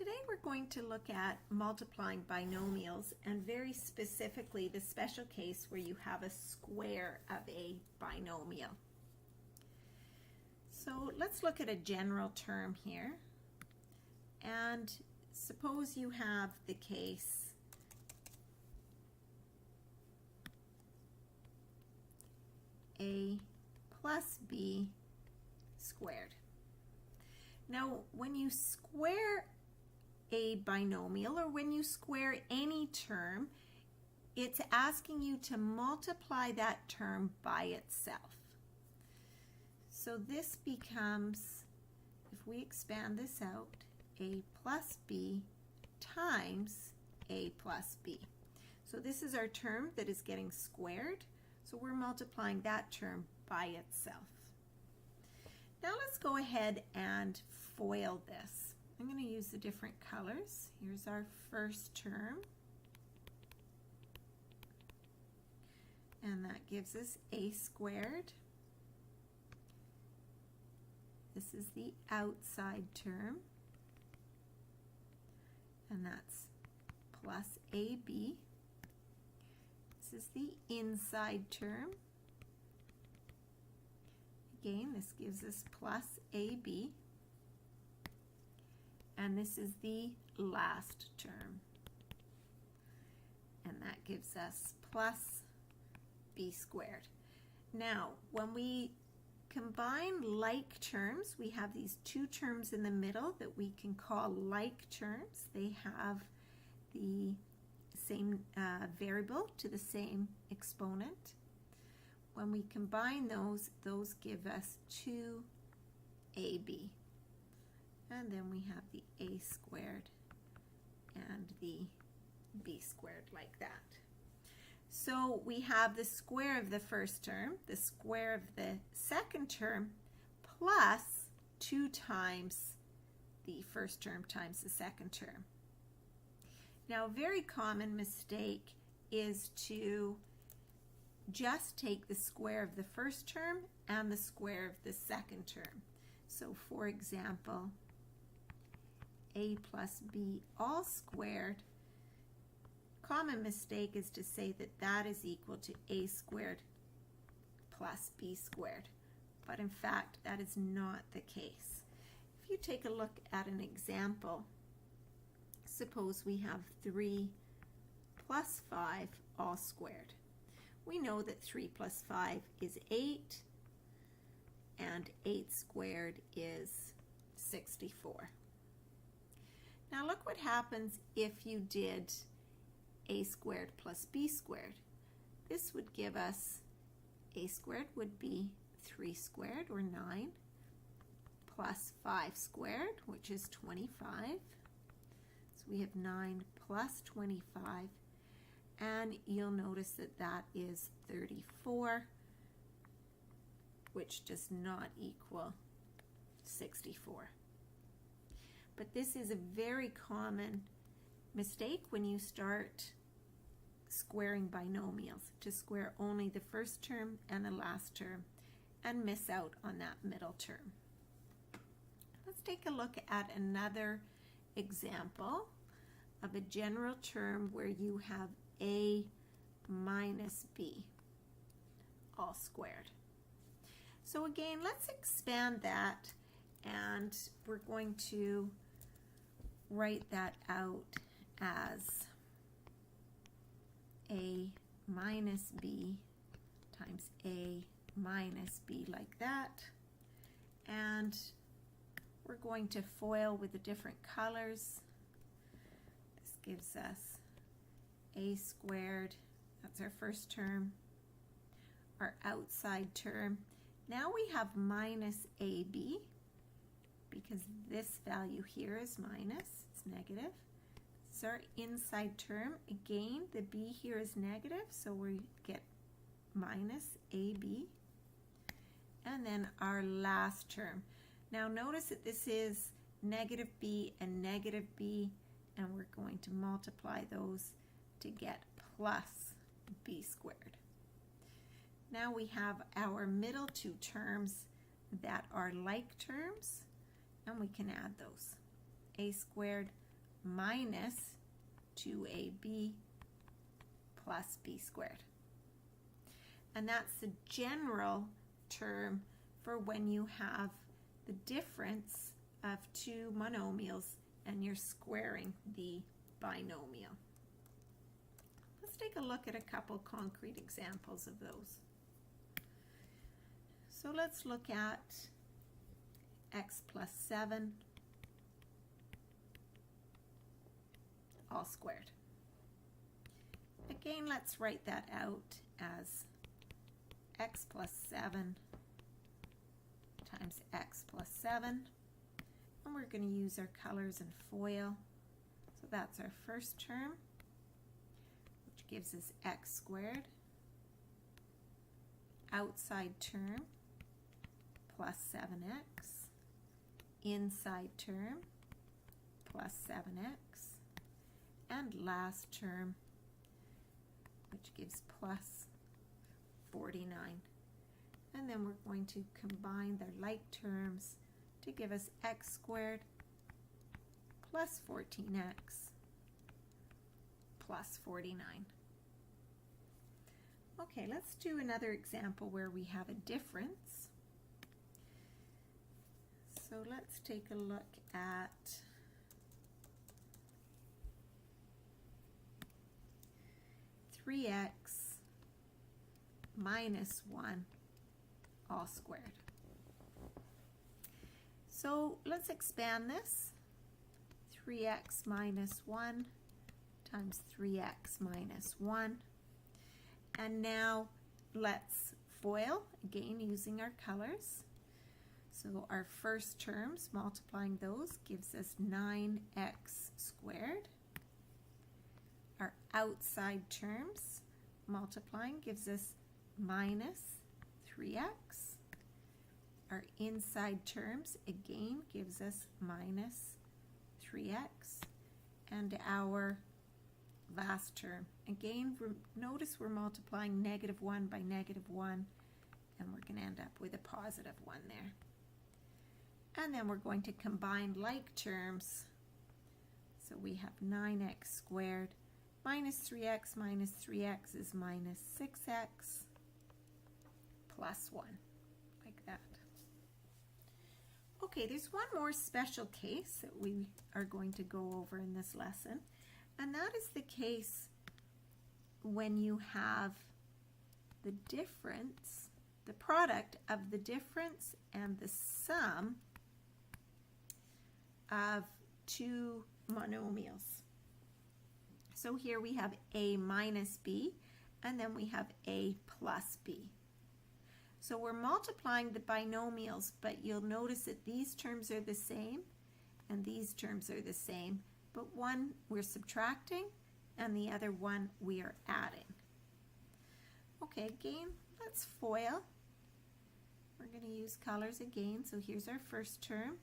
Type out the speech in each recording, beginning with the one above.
Today we're going to look at multiplying binomials, and very specifically the special case where you have a square of a binomial. So let's look at a general term here, and suppose you have the case a plus b squared. Now when you square a binomial, or when you square any term, it's asking you to multiply that term by itself. So this becomes, if we expand this out, a plus b times a plus b. So this is our term that is getting squared, so we're multiplying that term by itself. Now let's go ahead and FOIL this. I'm going to use the different colors. Here's our first term, and that gives us a squared. This is the outside term, and that's plus ab. This is the inside term. Again, this gives us plus ab. And this is the last term, and that gives us plus b squared. Now, when we combine like terms, we have these two terms in the middle that we can call like terms. They have the same variable to the same exponent. When we combine those give us 2ab. And then we have the a squared and the b squared, like that. So we have the square of the first term, the square of the second term, plus 2 times the first term times the second term. Now, a very common mistake is to just take the square of the first term and the square of the second term. So for example, a plus b all squared, common mistake is to say that that is equal to a squared plus b squared. But in fact, that is not the case. If you take a look at an example, suppose we have 3 plus 5 all squared. We know that 3 plus 5 is 8, and 8 squared is 64. Now look what happens if you did a squared plus b squared. This would give us a squared would be 3 squared, or 9, plus 5 squared, which is 25. So we have 9 plus 25, and you'll notice that that is 34, which does not equal 64. But this is a very common mistake when you start squaring binomials, to square only the first term and the last term and miss out on that middle term. Let's take a look at another example of a general term where you have a minus b all squared. So again, let's expand that, and we're going to write that out as a minus b times a minus b, like that. And we're going to FOIL with the different colors. This gives us a squared, that's our first term, our outside term. Now we have minus ab, because this value here is minus, it's negative. It's our inside term. Again, the b here is negative, so we get minus ab. And then our last term. Now notice that this is negative b and negative b, and we're going to multiply those to get plus b squared. Now we have our middle two terms that are like terms, and we can add those. A squared minus 2ab plus b squared. And that's the general term for when you have the difference of two monomials and you're squaring the binomial. Let's take a look at a couple concrete examples of those. So let's look at x plus 7 all squared. Again, let's write that out as x plus 7 times x plus 7. And we're going to use our colors and FOIL. So that's our first term, which gives us x squared. Outside term plus 7x. Inside term plus 7x. And last term, which gives plus 49. And then we're going to combine their like terms to give us x squared plus 14x plus 49. Okay, let's do another example where we have a difference. So let's take a look at (3x minus 1 all squared). So let's expand this. 3x minus 1 times 3x minus 1. And now let's FOIL, again using our colors. So our first terms, multiplying those, gives us 9x squared. Our outside terms, multiplying, gives us minus 3x. Our inside terms, again, gives us minus 3x. And our last term, again, notice we're multiplying -1 by -1, and we're going to end up with a positive 1 there. And then we're going to combine like terms. So we have 9x squared minus 3x is minus 6x plus 1, like that. Okay, there's one more special case that we are going to go over in this lesson, and that is the case when you have the difference, the product of the difference and the sum of two monomials. So here we have a minus b, and then we have a plus b. So we're multiplying the binomials, but you'll notice that these terms are the same and these terms are the same, but one we're subtracting and the other one we are adding. Okay, again, let's FOIL. We're going to use colors again. So here's our first term.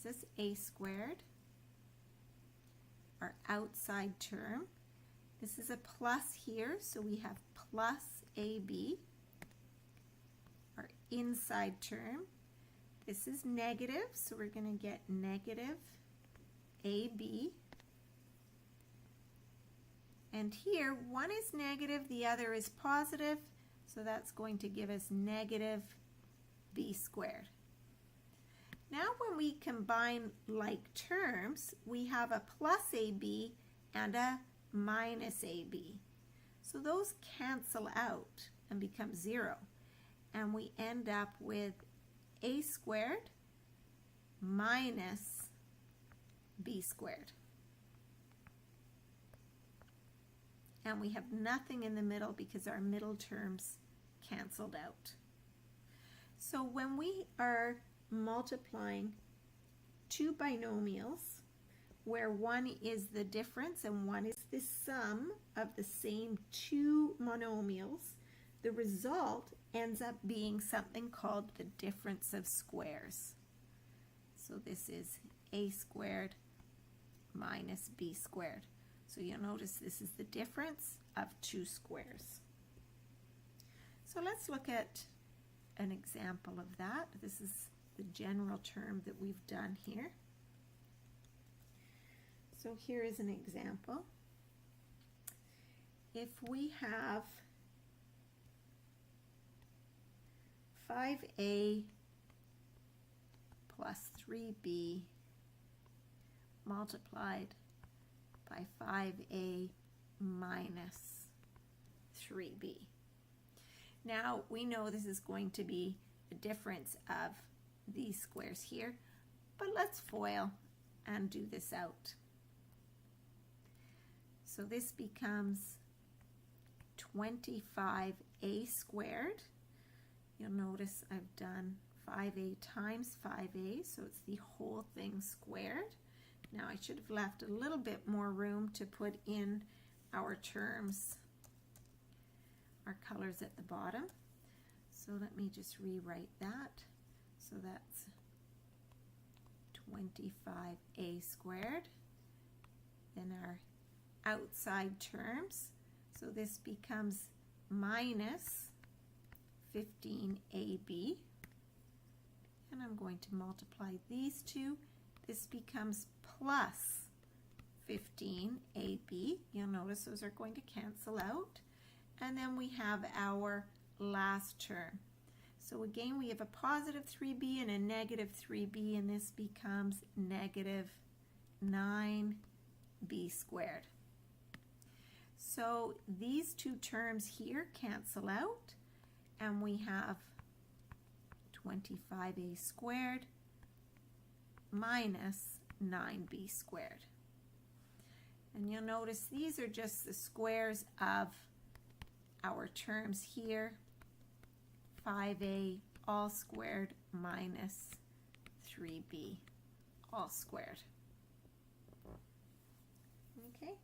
This is a squared. Our outside term. This is a plus here, so we have plus ab. Our inside term. This is negative, so we're going to get negative ab. And here, one is negative, the other is positive, so that's going to give us negative b squared. Now when we combine like terms, we have a plus ab and a minus ab. So those cancel out and become 0. And we end up with a squared minus b squared. And we have nothing in the middle because our middle terms canceled out. So when we are multiplying two binomials where one is the difference and one is the sum of the same two monomials, the result ends up being something called the difference of squares. So this is a squared minus b squared. So you'll notice this is the difference of two squares. So let's look at an example of that. This is the general term that we've done here. So here is an example. If we have 5a plus 3b multiplied by 5a minus 3b. Now we know this is going to be a difference of these squares here, but let's FOIL and do this out. So this becomes 25a squared. You'll notice I've done 5a times 5a, so it's the whole thing squared. Now I should have left a little bit more room to put in our terms, our colors at the bottom. So let me just rewrite that. So that's 25a squared. Then our outside terms. So this becomes minus 15ab. And I'm going to multiply these two. This becomes plus 15ab. You'll notice those are going to cancel out. And then we have our last term. So again, we have a positive 3b and a negative 3b, and this becomes negative 9b squared. So these two terms here cancel out, and we have 25a squared minus 9b squared. And you'll notice these are just the squares of our terms here. 5a all squared minus 3b all squared. Okay.